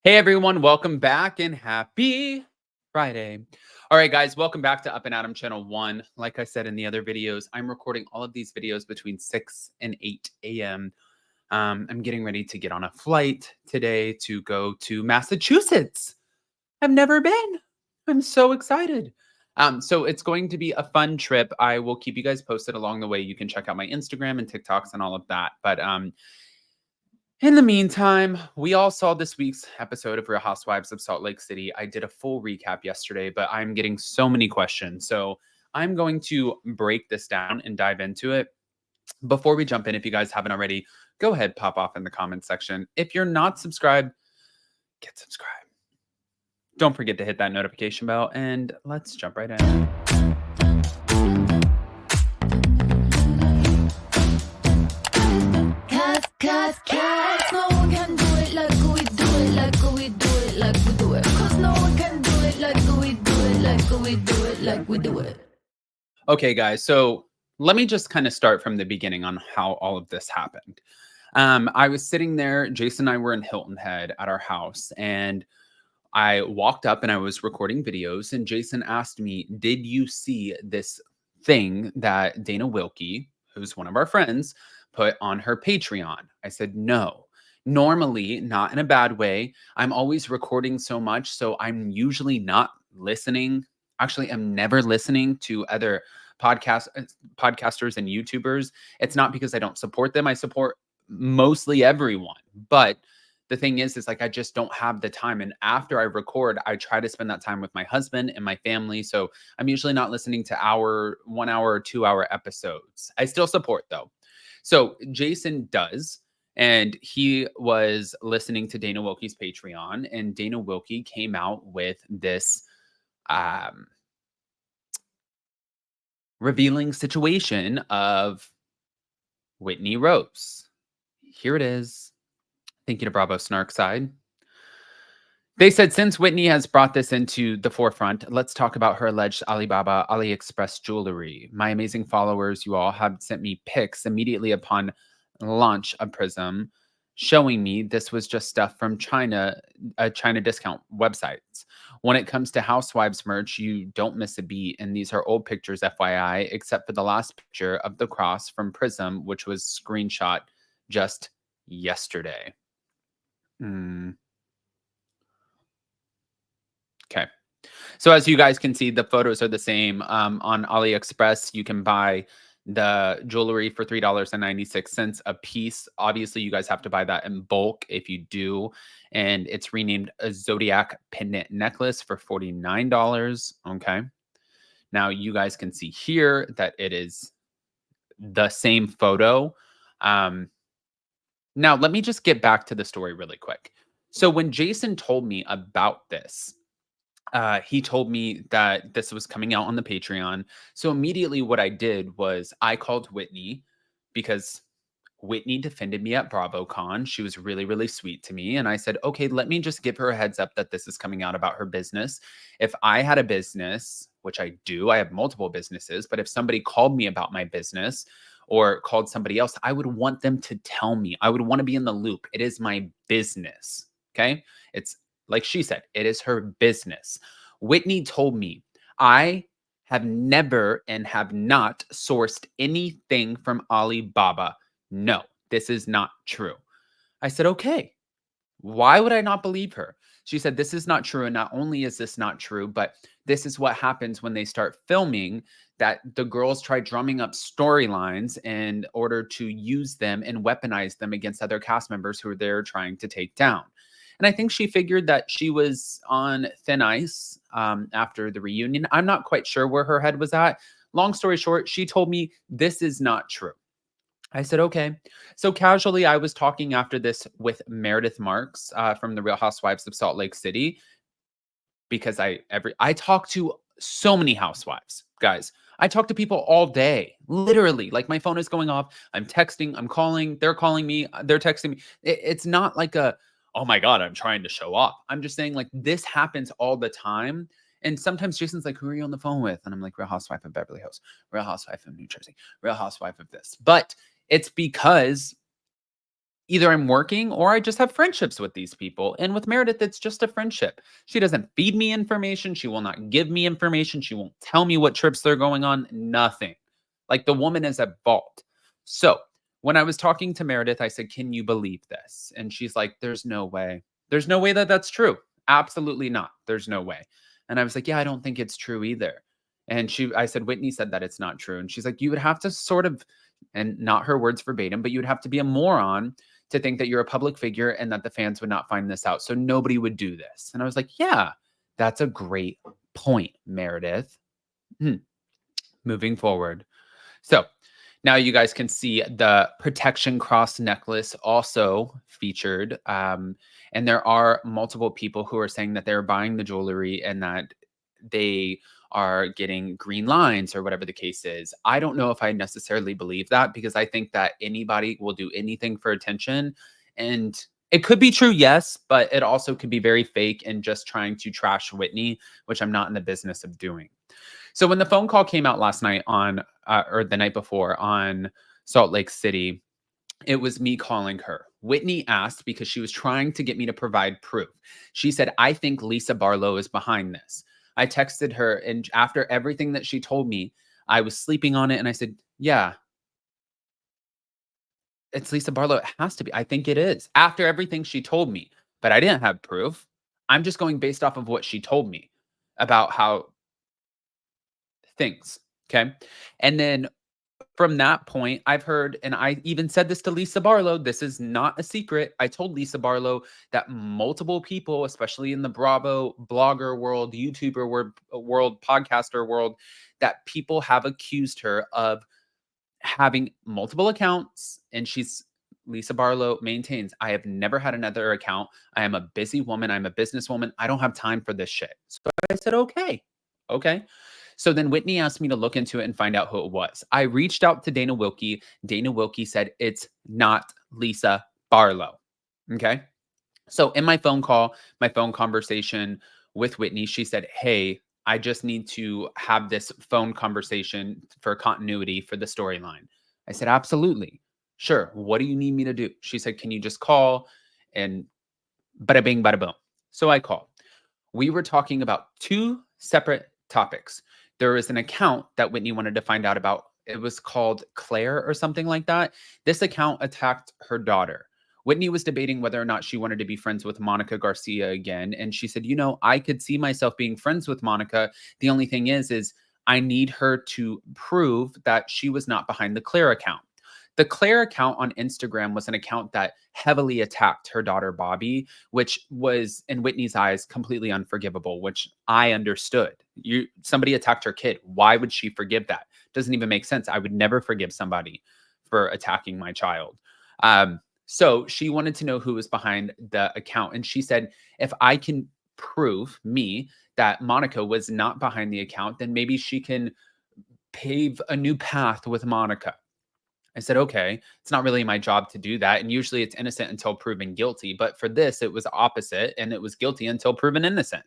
Hey everyone, welcome back and happy Friday. All right, guys, welcome back to Up and Adam Channel 1. Like I said in the other videos, I'm recording all of these videos between 6 and 8 a.m. I'm getting ready to get on a flight today to go to Massachusetts. I've never been. I'm so excited. So it's going to be a fun trip. I will keep you guys posted along the way. You can check out my Instagram and TikToks and all of that. But in the meantime, we all saw this week's episode of Real Housewives of Salt Lake City. I did a full recap yesterday, but I'm getting so many questions. So I'm going to break this down and dive into it. Before we jump in, if you guys haven't already, go ahead, pop off in the comment section. If you're not subscribed, get subscribed. Don't forget to hit that notification bell, and let's jump right in. Cause no one can do it like we do it, like we do it, like we do it. Cause no one can do it like we do it, like we do it, like we do it. Okay, guys, so let me just kind of start from the beginning on how all of this happened. I was sitting there, Jason and I were in Hilton Head at our house, and I walked up and I was recording videos, and Jason asked me, "Did you see this thing that Dana Wilkie, who's one of our friends, put on her Patreon?" I said, "No." Normally, not in a bad way. I'm always recording so much, so I'm usually not listening. Actually, I'm never listening to other podcasters and YouTubers. It's not because I don't support them. I support mostly everyone, but the thing is like I just don't have the time. And after I record, I try to spend that time with my husband and my family. So I'm usually not listening to 1 hour or 2 hour episodes. I still support though. So Jason does. And he was listening to Dana Wilkie's Patreon, and Dana Wilkie came out with this um, revealing situation of Whitney Rose. Here it is. Thank you to Bravo Snarkside. They said, since Whitney has brought this into the forefront, let's talk about her alleged Alibaba AliExpress jewelry. My amazing followers, you all, have sent me pics immediately upon launch of Prism, showing me this was just stuff from China, China discount websites. When it comes to Housewives merch, you don't miss a beat. And these are old pictures, FYI, except for the last picture of the cross from Prism, which was screenshot just yesterday. Okay. So as you guys can see, the photos are the same. On AliExpress, you can buy the jewelry for $3.96 a piece. Obviously, you guys have to buy that in bulk if you do. And it's renamed a Zodiac pendant necklace for $49. Okay. Now you guys can see here that it is the same photo. Now let me just get back to the story really quick. So when Jason told me about this, he told me that this was coming out on the Patreon. So immediately what I did was I called Whitney because Whitney defended me at BravoCon. She was really, really sweet to me. And I said, okay, let me just give her a heads up that this is coming out about her business. If I had a business, which I do, I have multiple businesses, but if somebody called me about my business or called somebody else, I would want them to tell me. I would want to be in the loop. It is my business. Okay. It's like she said, it is her business. Whitney told me, I have never and have not sourced anything from Alibaba. No, this is not true. I said, okay, why would I not believe her? She said, this is not true. And not only is this not true, but this is what happens when they start filming, that the girls try drumming up storylines in order to use them and weaponize them against other cast members who they're trying to take down. And I think she figured that she was on thin ice after the reunion. I'm not quite sure where her head was at. Long story short, she told me this is not true. I said, okay. So casually, I was talking after this with Meredith Marks from the Real Housewives of Salt Lake City, because I talk to so many housewives, guys. I talk to people all day, literally. Like my phone is going off. I'm texting, I'm calling, they're calling me, they're texting me. It's not like oh my God, I'm trying to show off. I'm just saying like this happens all the time. And sometimes Jason's like, who are you on the phone with? And I'm like, Real Housewife of Beverly Hills, Real Housewife of New Jersey, Real Housewife of this. But it's because Either I'm working or I just have friendships with these people. And with Meredith, it's just a friendship. She doesn't feed me information. She will not give me information. She won't tell me what trips they're going on. Nothing. Like the woman is at fault. So when I was talking to Meredith, I said, "Can you believe this?" And she's like, "There's no way. There's no way that that's true. Absolutely not. There's no way." And I was like, "Yeah, I don't think it's true either." I said, "Whitney said that it's not true." And she's like, "You would have to sort of," and not her words verbatim, but you would have to be a moron to think that you're a public figure and that the fans would not find this out. So nobody would do this. And I was like, yeah, that's a great point, Meredith. Hmm. Moving forward. So now you guys can see the protection cross necklace also featured. And there are multiple people who are saying that they're buying the jewelry and that they are getting green lines or whatever the case is. I don't know if I necessarily believe that because I think that anybody will do anything for attention. And it could be true, yes, but it also could be very fake and just trying to trash Whitney, which I'm not in the business of doing. So when the phone call came out last night on, or the night before on Salt Lake City, it was me calling her. Whitney asked because she was trying to get me to provide proof. She said, "I think Lisa Barlow is behind this." I texted her, and after everything that she told me, I was sleeping on it. And I said, "Yeah, it's Lisa Barlow. It has to be. I think it is." After everything she told me, but I didn't have proof. I'm just going based off of what she told me about how things. Okay. And then from that point, I've heard, and I even said this to Lisa Barlow. This is not a secret. I told Lisa Barlow that multiple people, especially in the Bravo blogger world, YouTuber world, podcaster world, that people have accused her of having multiple accounts. And Lisa Barlow maintains, "I have never had another account. I am a busy woman. I'm a businesswoman. I don't have time for this shit." So I said, okay. Okay. So then Whitney asked me to look into it and find out who it was. I reached out to Dana Wilkie. Dana Wilkie said, "It's not Lisa Barlow." Okay. So in my phone conversation with Whitney, she said, "Hey, I just need to have this phone conversation for continuity for the storyline." I said, "Absolutely. Sure. What do you need me to do?" She said, "Can you just call?" And bada bing, bada boom. So I called. We were talking about two separate topics. There was an account that Whitney wanted to find out about. It was called Claire or something like that. This account attacked her daughter. Whitney was debating whether or not she wanted to be friends with Monica Garcia again. And she said, "I could see myself being friends with Monica. The only thing is I need her to prove that she was not behind the Claire account." The Claire account on Instagram was an account that heavily attacked her daughter, Bobby, which was in Whitney's eyes completely unforgivable, which I understood. Somebody attacked her kid. Why would she forgive that? Doesn't even make sense. I would never forgive somebody for attacking my child. So she wanted to know who was behind the account. And she said, if I can prove me that Monica was not behind the account, then maybe she can pave a new path with Monica. I said, "Okay, it's not really my job to do that. And usually it's innocent until proven guilty. But for this, it was opposite and it was guilty until proven innocent."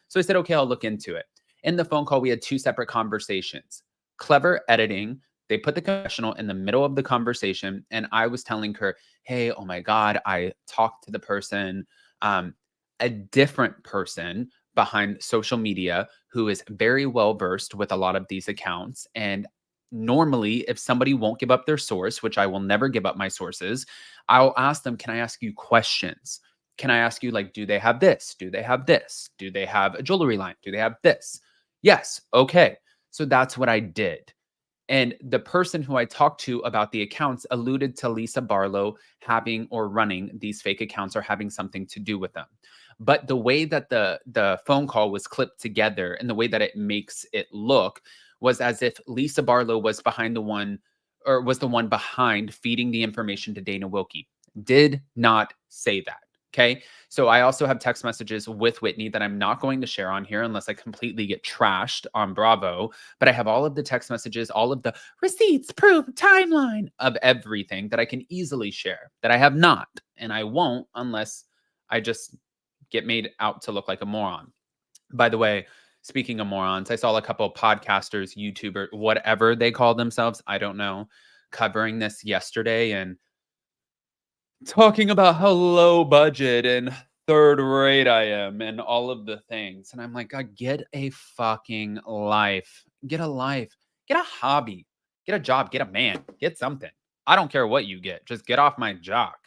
So I said, "Okay, I'll look into it." In the phone call, we had two separate conversations. Clever editing. They put the confessional in the middle of the conversation. And I was telling her, "Hey, oh my God, I talked to the person, um, a different person behind social media who is very well versed with a lot of these accounts. And normally, if somebody won't give up their source, which I will never give up my sources, I'll ask them, can I ask you questions? Can I ask you, like, do they have this? Do they have this? Do they have a jewelry line? Do they have this?" Yes. Okay. So that's what I did. And the person who I talked to about the accounts alluded to Lisa Barlow having or running these fake accounts or having something to do with them. But the way that the phone call was clipped together and the way that it makes it look was as if Lisa Barlow was behind the one or was the one behind feeding the information to Dana Wilkie. Did not say that. Okay. So I also have text messages with Whitney that I'm not going to share on here unless I completely get trashed on Bravo. But I have all of the text messages, all of the receipts, proof, timeline of everything that I can easily share that I have not. And I won't unless I just get made out to look like a moron. By the way, speaking of morons, I saw a couple of podcasters, YouTuber, whatever they call themselves, I don't know, covering this yesterday. And talking about how low budget and third rate I am and all of the things. And I'm like, God, get a fucking life. Get a life. Get a hobby. Get a job. Get a man. Get something. I don't care what you get. Just get off my jock.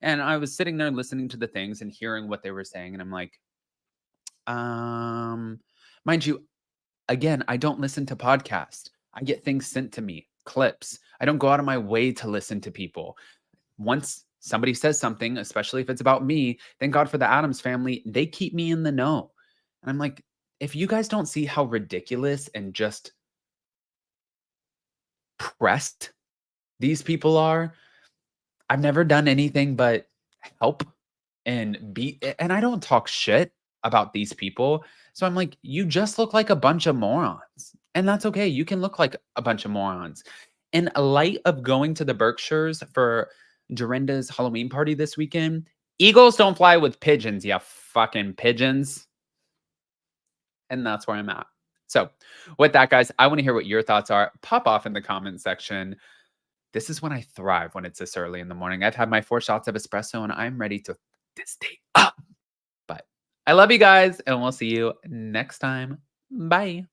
And I was sitting there listening to the things and hearing what they were saying. And I'm like, um, mind you, again, I don't listen to podcasts. I get things sent to me, clips. I don't go out of my way to listen to people. Once somebody says something, especially if it's about me, thank God for the Adams family, they keep me in the know. And I'm like, if you guys don't see how ridiculous and just pressed these people are, I've never done anything but help and be, and I don't talk shit about these people. So I'm like, you just look like a bunch of morons. And that's okay. You can look like a bunch of morons. In light of going to the Berkshires for Dorinda's Halloween party this weekend, eagles don't fly with pigeons, you fucking pigeons. And that's where I'm at. So, with that, guys, I want to hear what your thoughts are. Pop off in the comment section. This is when I thrive when it's this early in the morning. I've had my 4 shots of espresso and I'm ready to this day up. But I love you guys and we'll see you next time. Bye.